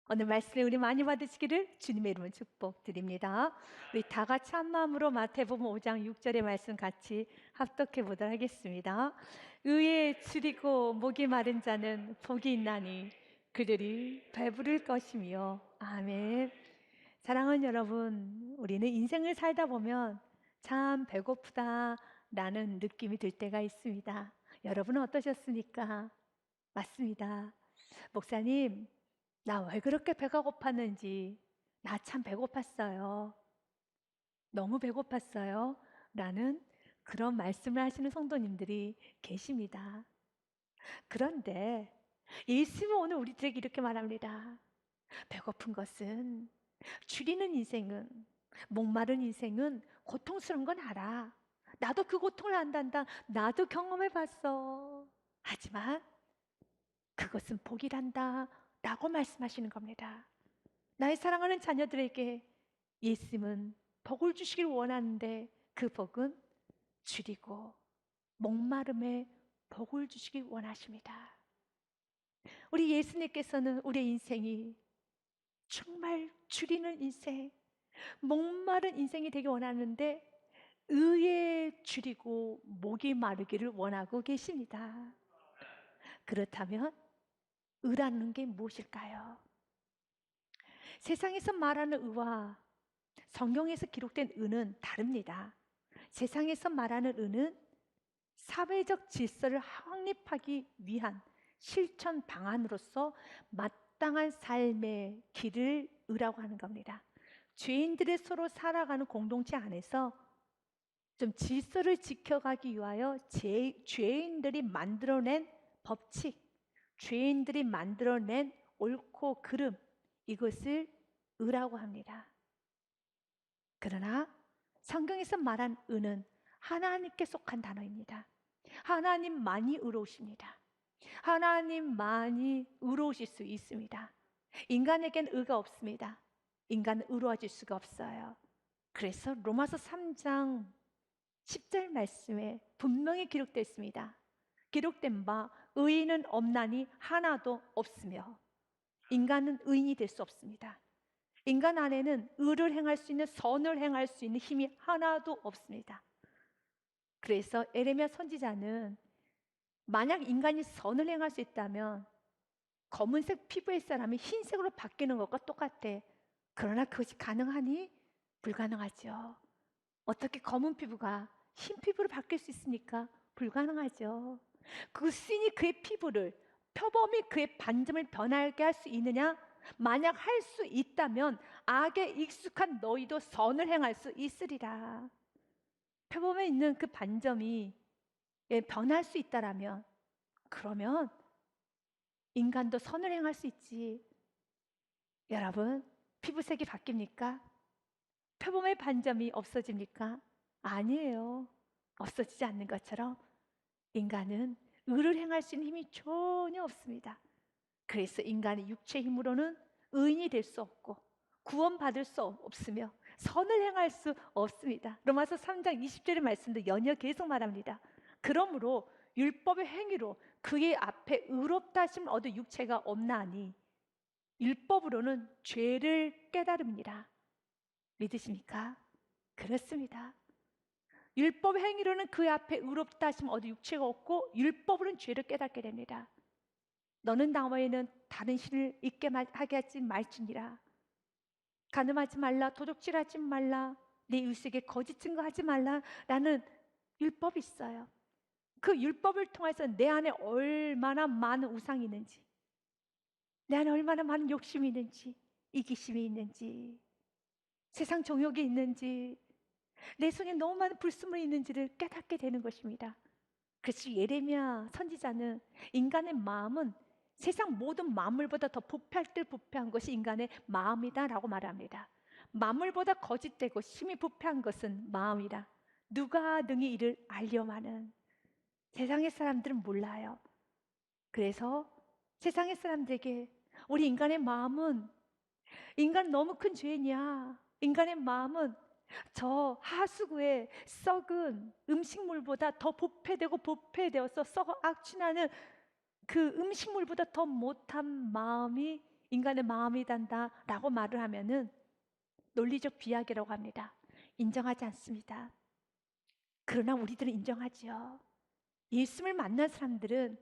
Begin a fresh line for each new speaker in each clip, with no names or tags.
오늘 말씀에 우리 많이 받으시기를 주님의 이름으로 축복드립니다. 우리 다 같이 한 마음으로 마태복음 5장 6절의 말씀 같이 합독해 보도록 하겠습니다. 의에 줄이고 목이 마른 자는 복이 있나니 그들이 배부를 것이며. 아멘. 사랑하는 여러분, 우리는 인생을 살다 보면 참 배고프다라는 느낌이 들 때가 있습니다. 여러분은 어떠셨습니까? 맞습니다. 목사님, 나 왜 그렇게 배가 고팠는지, 나 참 배고팠어요. 너무 배고팠어요. 라는 그런 말씀을 하시는 성도님들이 계십니다. 그런데 예수님은 오늘 우리들에게 이렇게 말합니다. 배고픈 것은, 줄이는 인생은, 목마른 인생은 고통스러운 건 알아. 나도 그 고통을 안단다. 나도 경험해 봤어. 하지만 그것은 복이란다 라고 말씀하시는 겁니다. 나의 사랑하는 자녀들에게 예수님은 복을 주시길 원하는데 그 복은 줄이고 목마름에 복을 주시길 원하십니다. 우리 예수님께서는 우리의 인생이 정말 줄이는 인생, 목마른 인생이 되길 원하는데 의에 줄이고 목이 마르기를 원하고 계십니다. 그렇다면 의라는 게 무엇일까요? 세상에서 말하는 의와 성경에서 기록된 의는 다릅니다. 세상에서 말하는 의는 사회적 질서를 확립하기 위한 실천 방안으로서 마땅한 삶의 길을 의라고 하는 겁니다. 죄인들이 서로 살아가는 공동체 안에서 좀 질서를 지켜가기 위하여 죄인들이 만들어낸 법칙, 죄인들이 만들어낸 옳고 그름, 이것을 의라고 합니다. 그러나 성경에서 말한 의는 하나님께 속한 단어입니다. 하나님만이 의로우십니다. 하나님만이 의로우실 수 있습니다. 인간에겐 의가 없습니다. 인간은 의로워질 수가 없어요. 그래서 로마서 3장 10절 말씀에 분명히 기록되어 있습니다. 기록된 바 의인은 없나니 하나도 없으며. 인간은 의인이 될 수 없습니다. 인간 안에는 의를 행할 수 있는, 선을 행할 수 있는 힘이 하나도 없습니다. 그래서 에레미야 선지자는 만약 인간이 선을 행할 수 있다면 검은색 피부의 사람이 흰색으로 바뀌는 것과 똑같아. 그러나 그것이 가능하니? 불가능하죠. 어떻게 검은 피부가 흰 피부로 바뀔 수 있습니까? 불가능하죠. 그 신이 그의 피부를, 표범이 그의 반점을 변하게 할 수 있느냐? 만약 할 수 있다면 악에 익숙한 너희도 선을 행할 수 있으리라. 표범에 있는 그 반점이 변할 수 있다라면, 그러면 인간도 선을 행할 수 있지. 여러분, 피부색이 바뀝니까? 표범의 반점이 없어집니까? 아니에요. 없어지지 않는 것처럼 인간은 의를 행할 수 있는 힘이 전혀 없습니다. 그래서 인간의 육체의 힘으로는 의인이 될 수 없고 구원받을 수 없으며 선을 행할 수 없습니다. 로마서 3장 20절의 말씀도 연이어 계속 말합니다. 그러므로 율법의 행위로 그의 앞에 의롭다 하심을 얻을 육체가 없나니 율법으로는 죄를 깨달음이라. 믿으십니까? 그렇습니다. 율법 행위로는 그 앞에 의롭다 하심 얻을 육체가 없고 율법으로는 죄를 깨닫게 됩니다. 너는 나 외에는 다른 신을 있게 하게 하지 말지니라. 간음하지 말라, 도둑질하지 말라, 내 이웃에게 거짓 증거하지 말라라는 율법이 있어요. 그 율법을 통해서 내 안에 얼마나 많은 우상이 있는지, 내 안에 얼마나 많은 욕심이 있는지, 이기심이 있는지, 세상 정욕이 있는지, 내 속에 너무 많은 불순물이 있는지를 깨닫게 되는 것입니다. 그래서 예레미야 선지자는 인간의 마음은 세상 모든 만물보다 더 부패할 때 부패한 것이 인간의 마음이다라고 말합니다. 만물보다 거짓되고 심히 부패한 것은 마음이라. 누가 능히 이를 알려마는. 세상의 사람들은 몰라요. 그래서 세상의 사람들에게 우리 인간의 마음은, 인간 너무 큰 죄냐, 인간의 마음은 저 하수구에 썩은 음식물보다 더 부패되고 부패되어서 썩어 악취나는 그 음식물보다 더 못한 마음이 인간의 마음이 단다라고 말을 하면은 논리적 비약이라고 합니다. 인정하지 않습니다. 그러나 우리들은 인정하지요. 예수를 만난 사람들은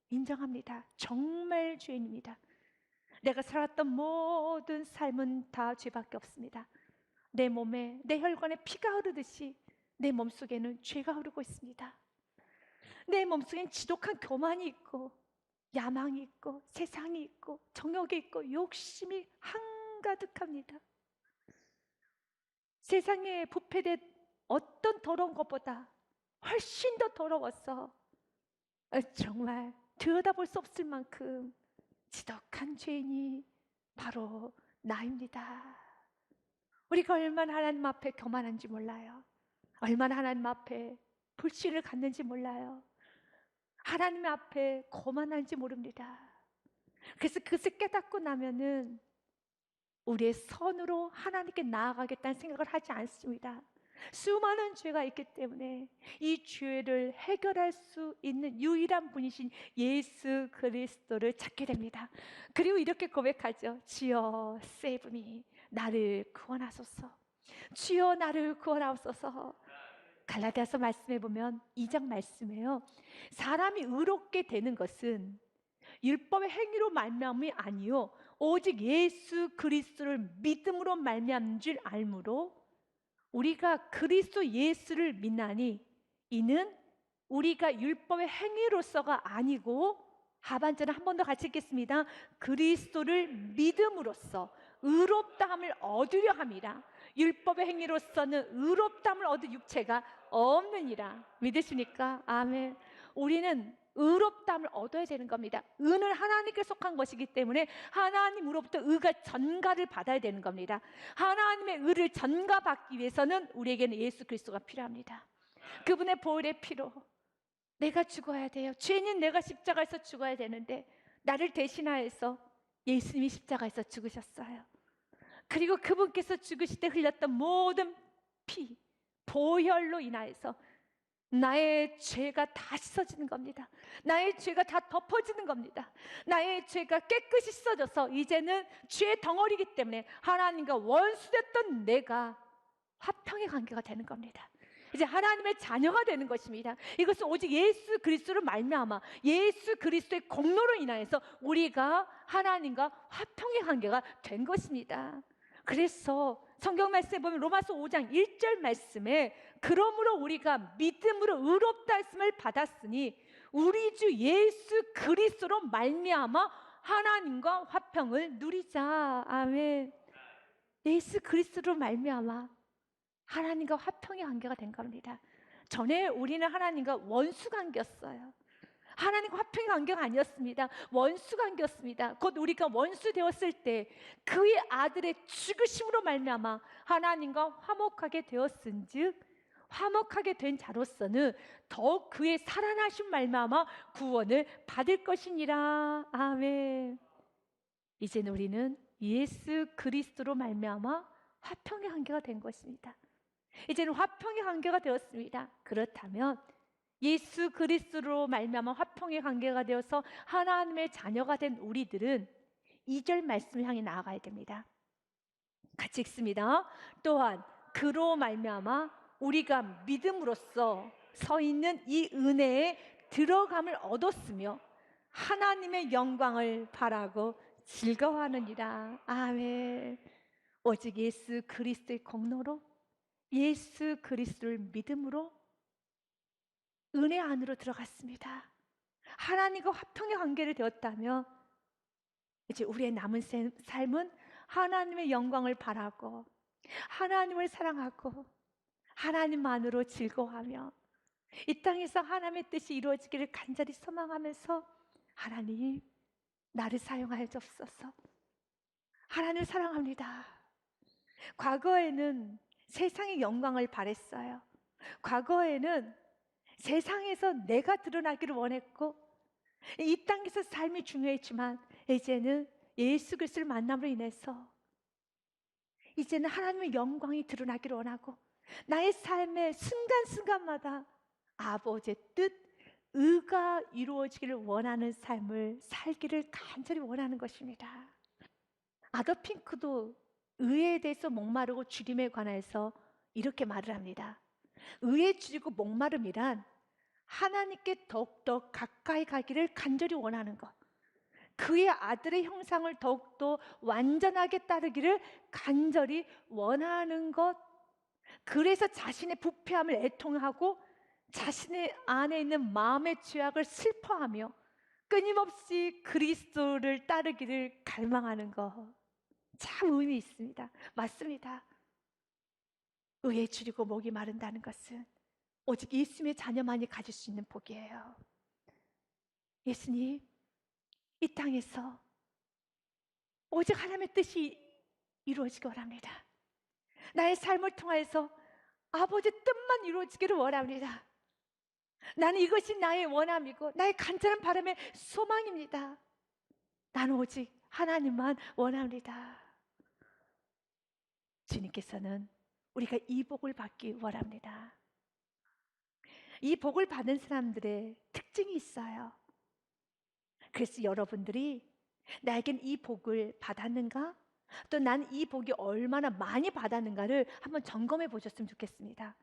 인정합니다. 정말 죄인입니다. 내가 살았던 모든 삶은 다 죄밖에 없습니다. 내 몸에, 내 혈관에 피가 흐르듯이 내 몸속에는 죄가 흐르고 있습니다. 내 몸속엔 지독한 교만이 있고 야망이 있고 세상이 있고 정욕이 있고 욕심이 한가득합니다. 세상에 부패된 어떤 더러운 것보다 훨씬 더 더러워서 정말 들여다볼 수 없을 만큼 지독한 죄인이 바로 나입니다. 우리가 얼마나 하나님 앞에 교만한지 몰라요. 얼마나 하나님 앞에 불신을 갖는지 몰라요. 하나님 앞에 거만한지 모릅니다. 그래서 그것을 깨닫고 나면은 우리의 선으로 하나님께 나아가겠다는 생각을 하지 않습니다. 수많은 죄가 있기 때문에 이 죄를 해결할 수 있는 유일한 분이신 예수 그리스도를 찾게 됩니다. 그리고 이렇게 고백하죠. 주여 save me, 나를 구원하소서. 주여 나를 구원하소서. 갈라디아서 말씀해 보면 2장 말씀에요. 사람이 의롭게 되는 것은 율법의 행위로 말미암음이 아니요 오직 예수 그리스도를 믿음으로 말미암는 줄 알므로 우리가 그리스도 예수를 믿나니 이는 우리가 율법의 행위로서가 아니고 하반절은 한 번 더 같이 읽겠습니다. 그리스도를 믿음으로써 의롭다함을 얻으려 함이라. 율법의 행위로서는 의롭다함을 얻을 육체가 없느니라. 믿으십니까? 아멘. 우리는 의롭다함을 얻어야 되는 겁니다. 의는 하나님께 속한 것이기 때문에 하나님으로부터 의가 전가를 받아야 되는 겁니다. 하나님의 의를 전가받기 위해서는 우리에게는 예수 그리스도가 필요합니다. 그분의 보혈의 피로 내가 죽어야 돼요. 죄인인 내가 십자가에서 죽어야 되는데 나를 대신하여서 예수님이 십자가에서 죽으셨어요. 그리고 그분께서 죽으실 때 흘렸던 모든 피, 보혈로 인하여서 나의 죄가 다 씻어지는 겁니다. 나의 죄가 다 덮어지는 겁니다. 나의 죄가 깨끗이 씻어져서 이제는 죄의 덩어리이기 때문에 하나님과 원수됐던 내가 화평의 관계가 되는 겁니다. 이제 하나님의 자녀가 되는 것입니다. 이것은 오직 예수 그리스도로 말미암아 예수 그리스도의 공로로 인하여서 우리가 하나님과 화평의 관계가 된 것입니다. 그래서 성경 말씀에 보면 로마서 5장 1절 말씀에 그러므로 우리가 믿음으로 의롭다 했음을 받았으니 우리 주 예수 그리스도로 말미암아 하나님과 화평을 누리자. 아멘. 예수 그리스도로 말미암아 하나님과 화평의 관계가 된 겁니다. 전에 우리는 하나님과 원수 관계였어요. 하나님과 화평의 관계가 아니었습니다. 원수 관계였습니다. 곧 우리가 원수 되었을 때 그의 아들의 죽으심으로 말미암아 하나님과 화목하게 되었은즉 화목하게 된 자로서는 더욱 그의 살아나신 말미암아 구원을 받을 것이니라. 아멘. 이제는 우리는 예수 그리스도로 말미암아 화평의 관계가 된 것입니다. 이제는 화평의 관계가 되었습니다. 그렇다면 예수 그리스도로 말미암아 화평의 관계가 되어서 하나님의 자녀가 된 우리들은 2절 말씀을 향해 나아가야 됩니다. 같이 읽습니다. 또한 그로 말미암아 우리가 믿음으로써 서 있는 이 은혜에 들어감을 얻었으며 하나님의 영광을 바라고 즐거워하느니라. 아멘. 오직 예수 그리스도의 공로로 예수 그리스도를 믿음으로 은혜 안으로 들어갔습니다. 하나님과 화평의 관계를 되었다며 이제 우리의 남은 삶은 하나님의 영광을 바라고 하나님을 사랑하고 하나님만으로 즐거워하며 이 땅에서 하나님의 뜻이 이루어지기를 간절히 소망하면서 하나님 나를 사용하여 주옵소서. 하나님을 사랑합니다. 과거에는 세상의 영광을 바랬어요. 과거에는 세상에서 내가 드러나기를 원했고 이 땅에서 삶이 중요했지만 이제는 예수 그리스도를 만남으로 인해서 이제는 하나님의 영광이 드러나기를 원하고 나의 삶의 순간순간마다 아버지의 뜻, 의가 이루어지기를 원하는 삶을 살기를 간절히 원하는 것입니다. 아더 핑크도 의에 대해서 목마르고 주림에 관해서 이렇게 말을 합니다. 의에 줄이고 목마름이란 하나님께 더욱더 가까이 가기를 간절히 원하는 것, 그의 아들의 형상을 더욱더 완전하게 따르기를 간절히 원하는 것, 그래서 자신의 부패함을 애통하고 자신의 안에 있는 마음의 죄악을 슬퍼하며 끊임없이 그리스도를 따르기를 갈망하는 것. 참 의미 있습니다. 맞습니다. 의에 줄이고 목이 마른다는 것은 오직 예수님의 자녀만이 가질 수 있는 복이에요. 예수님, 이 땅에서 오직 하나님의 뜻이 이루어지기 원합니다. 나의 삶을 통해서 아버지 뜻만 이루어지기를 원합니다. 나는 이것이 나의 원함이고 나의 간절한 바람의 소망입니다. 나는 오직 하나님만 원합니다. 주님께서는 우리가 이 복을 받기 원합니다. 이 복을 받은 사람들의 특징이 있어요. 그래서 여러분들이 나에겐 이 복을 받았는가? 또 난 이 복이 얼마나 많이 받았는가를 한번 점검해 보셨으면 좋겠습니다.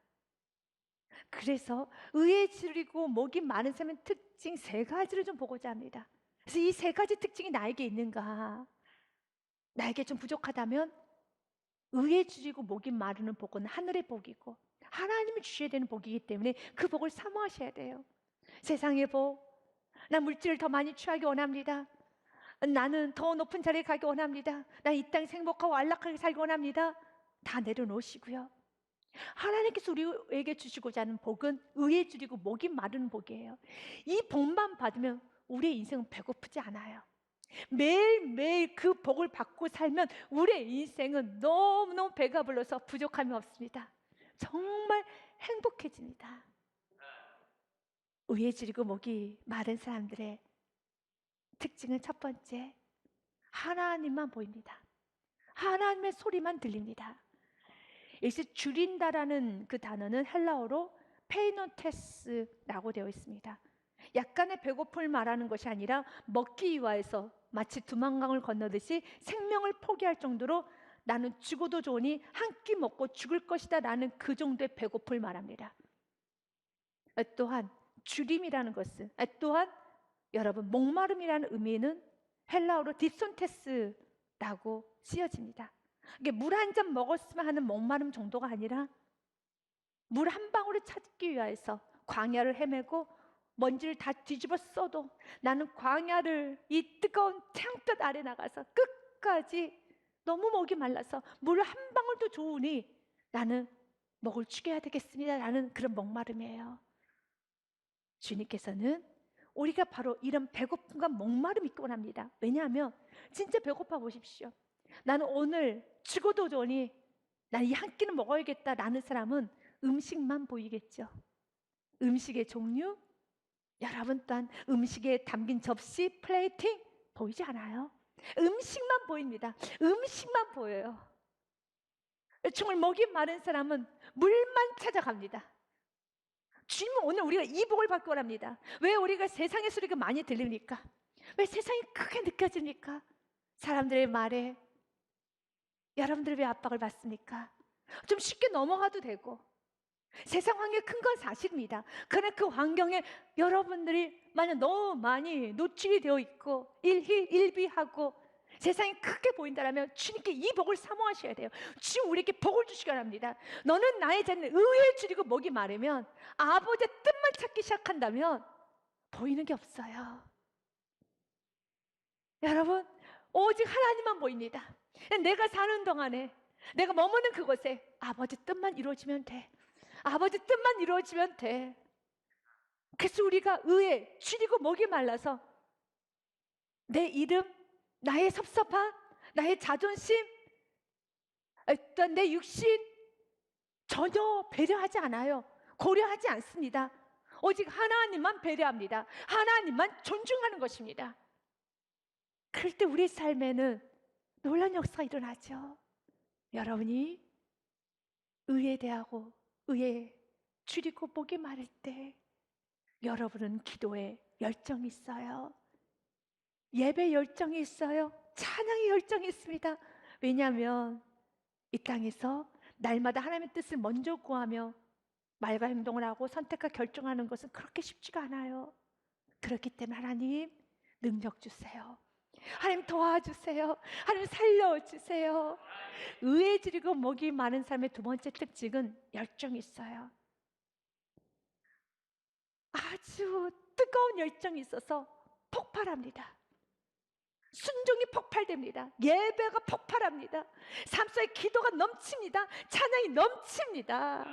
그래서 의에 줄이고 목이 마른 사람의 특징 3가지를 좀 보고자 합니다. 그래서 이 3가지 특징이 나에게 있는가? 나에게 좀 부족하다면 의에 줄이고 목이 마르는 복은 하늘의 복이고 하나님이 주셔야 되는 복이기 때문에 그 복을 사모하셔야 돼요. 세상의 복, 난 물질을 더 많이 취하기 원합니다. 나는 더 높은 자리에 가기 원합니다. 난 이 땅에서 행복하고 안락하게 살기 원합니다. 다 내려놓으시고요. 하나님께서 우리에게 주시고자 하는 복은 의에 줄이고 목이 마르는 복이에요. 이 복만 받으면 우리의 인생은 배고프지 않아요. 매일매일 그 복을 받고 살면 우리의 인생은 너무너무 배가 불러서 부족함이 없습니다. 정말 행복해집니다. 의에 줄이고 목이 마른 사람들의 특징은 첫 번째, 하나님만 보입니다. 하나님의 소리만 들립니다. 여기서 줄인다라는 그 단어는 헬라어로 페이노테스라고 되어 있습니다. 약간의 배고픔을 말하는 것이 아니라 먹기 위하여서 마치 두만강을 건너듯이 생명을 포기할 정도로 나는 죽어도 좋으니 한 끼 먹고 죽을 것이다 라는 그 정도의 배고픔을 말합니다. 또한 줄임이라는 것은 또한 여러분 목마름이라는 의미는 헬라어로 딥손테스라고 쓰여집니다. 이게 물 한 잔 먹었으면 하는 목마름 정도가 아니라 물 한 방울을 찾기 위해서 광야를 헤매고 먼지를 다 뒤집어 써도 나는 광야를 이 뜨거운 태양볕 아래 나가서 끝까지 너무 목이 말라서 물 한 방울도 좋으니 나는 목을 죽여야 되겠습니다 라는 그런 목마름이에요. 주님께서는 우리가 바로 이런 배고픔과 목마름이 있기 원합니다. 왜냐하면 진짜 배고파 보십시오. 나는 오늘 죽어도 좋으니 난 이 한 끼는 먹어야겠다라는 사람은 음식만 보이겠죠. 음식의 종류, 여러분 또한 음식에 담긴 접시, 플레이팅 보이지 않아요? 음식만 보입니다. 음식만 보여요. 정말 목이 마른 사람은 물만 찾아갑니다. 주님은 오늘 우리가 이 복을 받기 원합니다. 왜 우리가 세상의 소리가 많이 들립니까? 왜 세상이 크게 느껴집니까? 사람들의 말에 여러분들 왜 압박을 받습니까? 좀 쉽게 넘어가도 되고 세상 환경이 큰 건 사실입니다. 그러나 그 환경에 여러분들이 만약 너무 많이 노출이 되어 있고 일희일비하고 세상이 크게 보인다면 주님께 이 복을 사모하셔야 돼요. 주님 우리에게 복을 주시기 바랍니다. 너는 나의 자는 의에 줄이고 목이 마르면 아버지의 뜻만 찾기 시작한다면 보이는 게 없어요. 여러분 오직 하나님만 보입니다. 내가 사는 동안에 내가 머무는 그곳에 아버지 뜻만 이루어지면 돼. 아버지 뜻만 이루어지면 돼. 그래서 우리가 의에 줄이고 목이 말라서 내 이름, 나의 섭섭함, 나의 자존심, 어떤 내 육신 전혀 배려하지 않아요. 고려하지 않습니다. 오직 하나님만 배려합니다. 하나님만 존중하는 것입니다. 그럴 때 우리 삶에는 놀라운 역사가 일어나죠. 여러분이 의에 대하고 의에 줄이고 목이 마를 때 여러분은 기도에 열정이 있어요. 예배 열정이 있어요. 찬양의 열정이 있습니다. 왜냐하면 이 땅에서 날마다 하나님의 뜻을 먼저 구하며 말과 행동을 하고 선택과 결정하는 것은 그렇게 쉽지가 않아요. 그렇기 때문에 하나님 능력 주세요. 하나님 도와주세요. 하나님 살려주세요. 의에 지리고 목이 많은 사람의 두 번째 특징은 열정이 있어요. 아주 뜨거운 열정이 있어서 폭발합니다. 순종이 폭발됩니다. 예배가 폭발합니다. 삶 속에 기도가 넘칩니다. 찬양이 넘칩니다.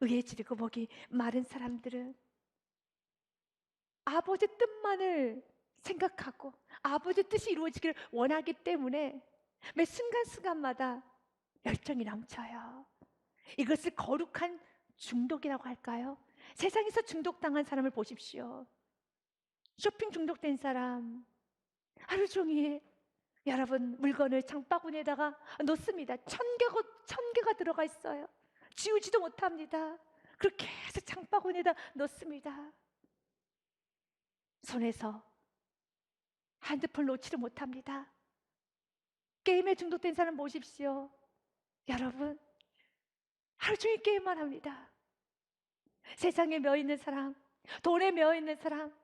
의에 지리고 목이 마른 사람들은 아버지 뜻만을 생각하고 아버지 뜻이 이루어지기를 원하기 때문에 매 순간순간마다 열정이 넘쳐요. 이것을 거룩한 중독이라고 할까요? 세상에서 중독당한 사람을 보십시오. 쇼핑 중독된 사람, 하루 종일 여러분 물건을 장바구니에다가 놓습니다. 1,000개가 들어가 있어요. 지우지도 못합니다. 그렇게 해서 장바구니에다 놓습니다. 손에서 핸드폰 놓지를 못합니다. 게임에 중독된 사람 보십시오. 여러분 하루 종일 게임만 합니다. 세상에 매여 있는 사람, 돈에 매여 있는 사람,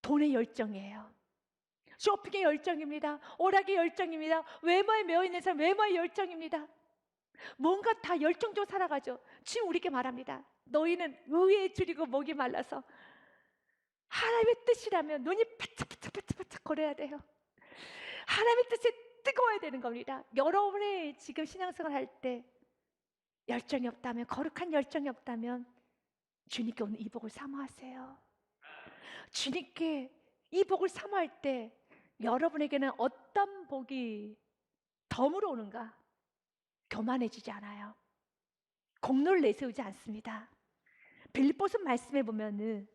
돈의 열정이에요. 쇼핑의 열정입니다. 오락의 열정입니다. 외모에 매여 있는 사람, 외모의 열정입니다. 뭔가 다 열정적으로 살아가죠. 지금 우리에게 말합니다. 너희는 의에 줄이고 목이 말라서 하나님의 뜻이라면 눈이 바짝바짝 거려야 돼요. 하나님의 뜻이 뜨거워야 되는 겁니다. 여러분의 지금 신앙생활 할 때 열정이 없다면, 거룩한 열정이 없다면 주님께 오늘 이 복을 사모하세요. 주님께 이 복을 사모할 때 여러분에게는 어떤 복이 덤으로 오는가? 교만해지지 않아요. 공로를 내세우지 않습니다. 빌립보서 말씀에 보면은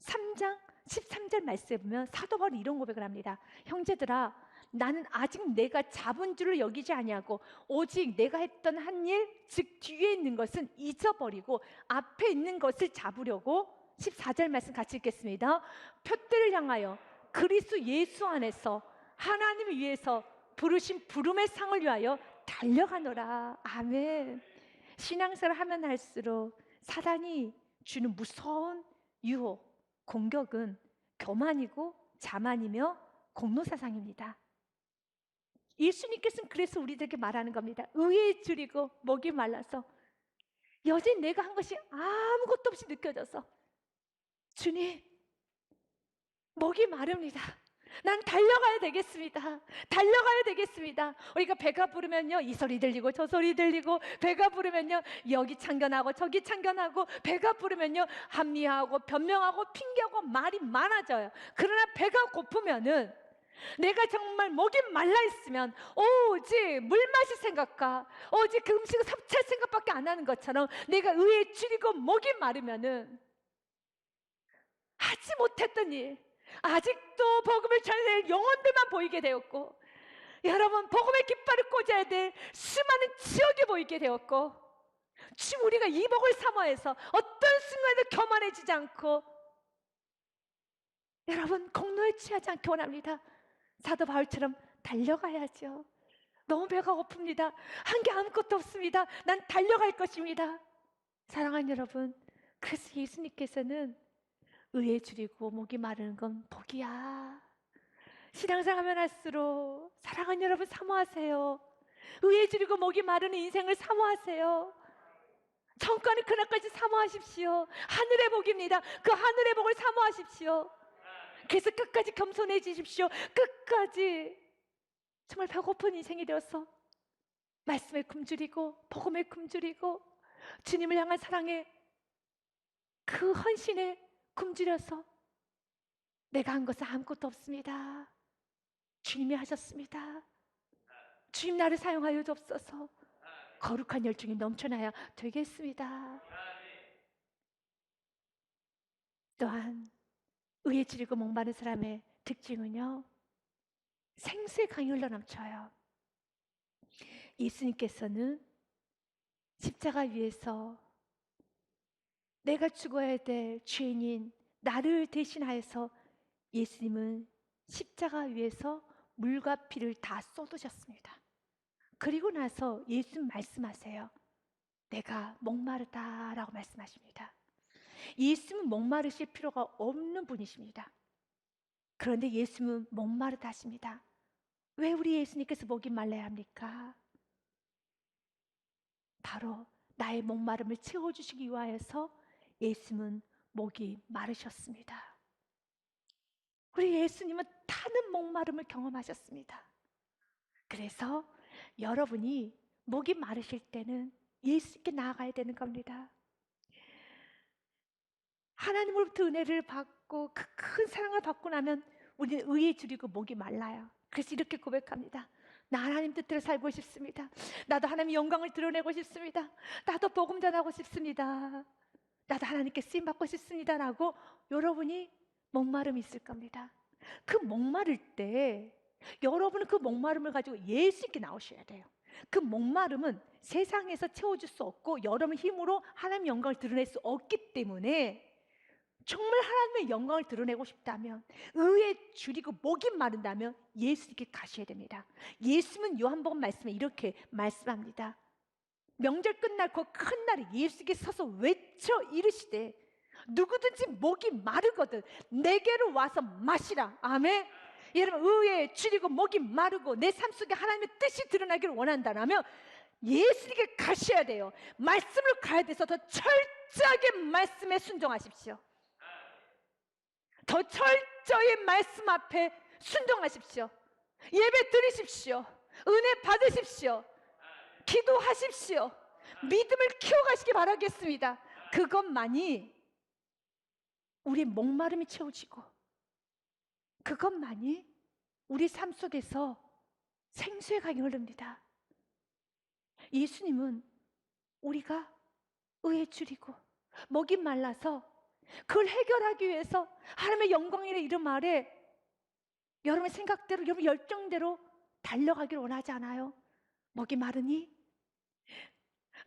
3장 13절 말씀에 보면 사도 바울이 이런 고백을 합니다. 형제들아, 나는 아직 내가 잡은 줄을 여기지 아니하고 오직 내가 했던 한 일, 즉 뒤에 있는 것은 잊어버리고 앞에 있는 것을 잡으려고 14절 말씀 같이 읽겠습니다. 표대를 향하여 그리스도 예수 안에서 하나님을 위해서 부르신 부름의 상을 위하여 달려가노라. 아멘. 신앙생활 하면 할수록 사단이 주는 무서운 유혹, 공격은 교만이고 자만이며 공로사상입니다. 예수님께서는 그래서 우리들에게 말하는 겁니다. 의에 줄이고 목이 말라서 여전히 내가 한 것이 아무것도 없이 느껴져서 주님, 목이 마릅니다. 난 달려가야 되겠습니다. 달려가야 되겠습니다. 우리가 배가 부르면요 이 소리 들리고 저 소리 들리고, 배가 부르면요 여기 참견하고 저기 참견하고, 배가 부르면요 합리화하고 변명하고 핑계하고 말이 많아져요. 그러나 배가 고프면은, 내가 정말 목이 말라 있으면 오직 물 마실 생각과 오직 그 음식을 섭취할 생각밖에 안 하는 것처럼 내가 의에 줄이고 목이 마르면은 하지 못했던 일, 아직도 복음을 전할 영혼들만 보이게 되었고, 여러분 복음의 깃발을 꽂아야 될 수많은 지역이 보이게 되었고, 지금 우리가 이 복을 사모해서 어떤 순간에도 교만해지지 않고 여러분 공로에 취하지 않기 원합니다. 사도 바울처럼 달려가야죠. 너무 배가 고픕니다. 한 게 아무것도 없습니다. 난 달려갈 것입니다. 사랑하는 여러분, 그래서 예수님께서는 의에 줄이고 목이 마르는 건 복이야. 신앙생활 하면 할수록 사랑하는 여러분 사모하세요. 의에 줄이고 목이 마르는 인생을 사모하세요. 천국가는 그날까지 사모하십시오. 하늘의 복입니다. 그 하늘의 복을 사모하십시오. 그래서 끝까지 겸손해지십시오. 끝까지 정말 배고픈 인생이 되어서 말씀에 굶주리고 복음에 굶주리고 주님을 향한 사랑에 그 헌신에 굶주려서 내가 한 것은 아무것도 없습니다. 주님이 하셨습니다. 주님 나를 사용하여 주옵소서. 거룩한 열정이 넘쳐나야 되겠습니다. 또한 의에 줄이고 목마른 사람의 특징은요, 생수의 강이 흘러넘쳐요. 예수님께서는 십자가 위에서 내가 죽어야 될 죄인인 나를 대신하여서 예수님은 십자가 위에서 물과 피를 다 쏟으셨습니다. 그리고 나서 예수님 말씀하세요. 내가 목마르다라고 말씀하십니다. 예수님은 목마르실 필요가 없는 분이십니다. 그런데 예수님은 목마르다 하십니다. 왜 우리 예수님께서 목이 말라야 합니까? 바로 나의 목마름을 채워주시기 위하여서 예수님은 목이 마르셨습니다. 우리 예수님은 타는 목마름을 경험하셨습니다. 그래서 여러분이 목이 마르실 때는 예수님께 나아가야 되는 겁니다. 하나님으로부터 은혜를 받고 그 큰 사랑을 받고 나면 우리는 의에 줄이고 목이 말라요. 그래서 이렇게 고백합니다. 나 하나님 뜻대로 살고 싶습니다. 나도 하나님의 영광을 드러내고 싶습니다. 나도 복음 전하고 싶습니다. 나도 하나님께 쓰임 받고 싶습니다 라고 여러분이 목마름이 있을 겁니다. 그 목마를 때 여러분은 그 목마름을 가지고 예수님께 나오셔야 돼요. 그 목마름은 세상에서 채워줄 수 없고 여러분 힘으로 하나님의 영광을 드러낼 수 없기 때문에 정말 하나님의 영광을 드러내고 싶다면, 의에 줄이고 목이 마른다면 예수님께 가셔야 됩니다. 예수님은 요한복음 말씀에 이렇게 말씀합니다. 명절 끝날 그 큰 날에 예수님께 서서 외쳐 이르시되 누구든지 목이 마르거든 내게로 와서 마시라. 아멘. 여러분, 의에 줄이고 목이 마르고 내 삶 속에 하나님의 뜻이 드러나기를 원한다면 예수님께 가셔야 돼요. 말씀을 가야 돼서 더 철저하게 말씀에 순종하십시오. 더 철저히 말씀 앞에 순종하십시오. 예배 드리십시오. 은혜 받으십시오. 기도하십시오. 믿음을 키워가시기 바라겠습니다. 그것만이 우리 목마름이 채워지고 그것만이 우리 삶 속에서 생수의 강이 흐릅니다. 예수님은 우리가 의에 줄이고 목이 말라서 그걸 해결하기 위해서 하나님의 영광이라는 이름 아래 여러분의 생각대로, 여러분 열정대로 달려가기를 원하지 않아요? 목이 마르니?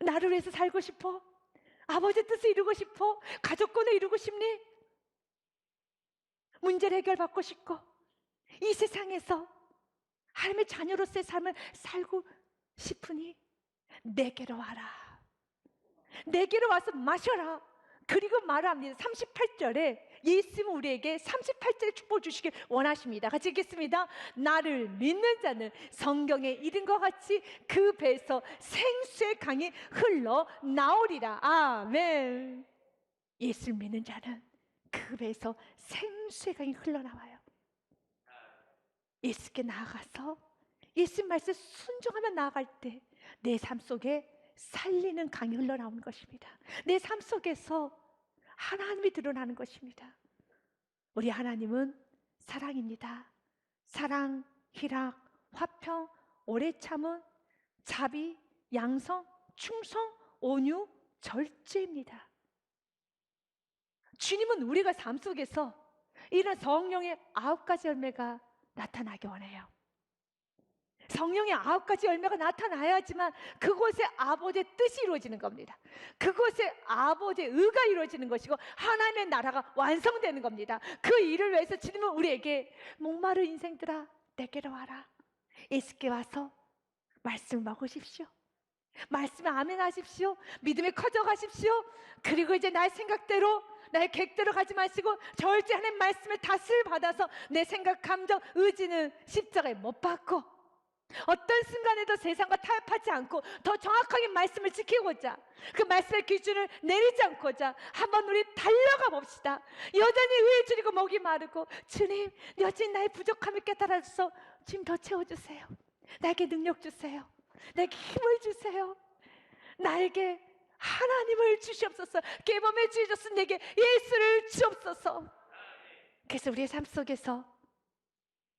나를 위해서 살고 싶어? 아버지의 뜻을 이루고 싶어? 가족권을 이루고 싶니? 문제를 해결받고 싶고 이 세상에서 하나님의 자녀로서의 삶을 살고 싶으니 내게로 와라. 내게로 와서 마셔라. 그리고 말합니다. 38절에 예수님은 우리에게 38절에 축복을 주시길 원하십니다. 같이 읽겠습니다. 나를 믿는 자는 성경에 이른 것 같이 그 배에서 생수의 강이 흘러나오리라. 아멘. 예수를 믿는 자는 그 배에서 생수의 강이 흘러나와요. 예수께 나아가서 예수님 말씀에 순종하며 나아갈 때 내 삶 속에 살리는 강이 흘러나오는 것입니다. 내 삶 속에서 하나님이 드러나는 것입니다. 우리 하나님은 사랑입니다. 사랑, 희락, 화평, 오래 참음, 자비, 양성, 충성, 온유, 절제입니다. 주님은 우리가 삶 속에서 이런 성령의 9가지 열매가 나타나기 원해요. 성령의 9가지 열매가 나타나야지만 그곳에 아버지의 뜻이 이루어지는 겁니다. 그곳에 아버지의 의가 이루어지는 것이고 하나님의 나라가 완성되는 겁니다. 그 일을 위해서 주님은 우리에게 목마른 인생들아 내게로 와라. 예수께 와서 말씀을 먹으십시오. 말씀에 아멘 하십시오. 믿음이 커져가십시오. 그리고 이제 나의 생각대로 나의 계획대로 가지 마시고 절제 하나님 말씀의 다스를 받아서 내 생각, 감정, 의지는 십자가에 못 박고 어떤 순간에도 세상과 타협하지 않고 더 정확하게 말씀을 지키고자 그 말씀의 기준을 내리지 않고자 한번 우리 달려가 봅시다. 여전히 의에 줄이고 목이 마르고 주님 여전히 나의 부족함을 깨달아줘서 주님 더 채워주세요. 나에게 능력 주세요. 나에게 힘을 주세요. 나에게 하나님을 주시옵소서. 계범해 주셔서 내게 예수를 주옵소서. 그래서 우리의 삶 속에서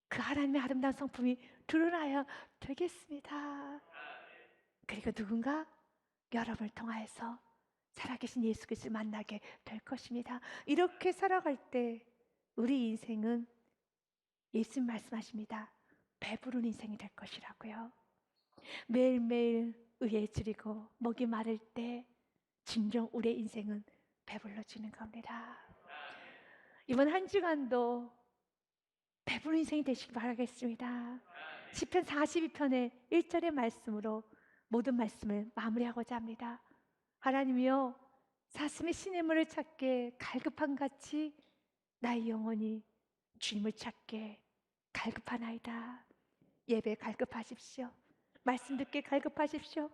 그 하나님의 아름다운 성품이 드러나야 되겠습니다. 그리고 누군가 여러분을 통하여서 살아계신 예수 그리스도를 만나게 될 것입니다. 이렇게 살아갈 때 우리 인생은 예수님 말씀하십니다. 배부른 인생이 될 것이라고요. 매일매일 의에 줄이고 목이 마를 때 진정 우리의 인생은 배불러지는 겁니다. 이번 한 주간도 배부른 인생이 되시기 바라겠습니다. 시편 42편의 1절의 말씀으로 모든 말씀을 마무리하고자 합니다. 하나님이여, 사슴이 시냇물을 찾게 갈급한 같이 나의 영혼이 주님을 찾게 갈급하나이다. 예배 갈급하십시오. 말씀 듣게 갈급하십시오.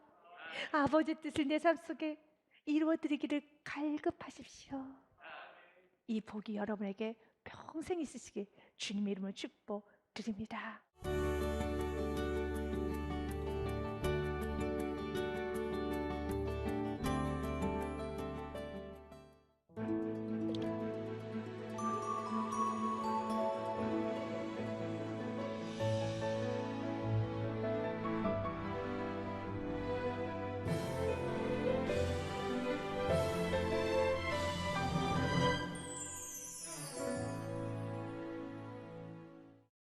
아버지 뜻을 내 삶 속에 이루어드리기를 갈급하십시오. 이 복이 여러분에게 평생 있으시길 주님 이름으로 축복드립니다.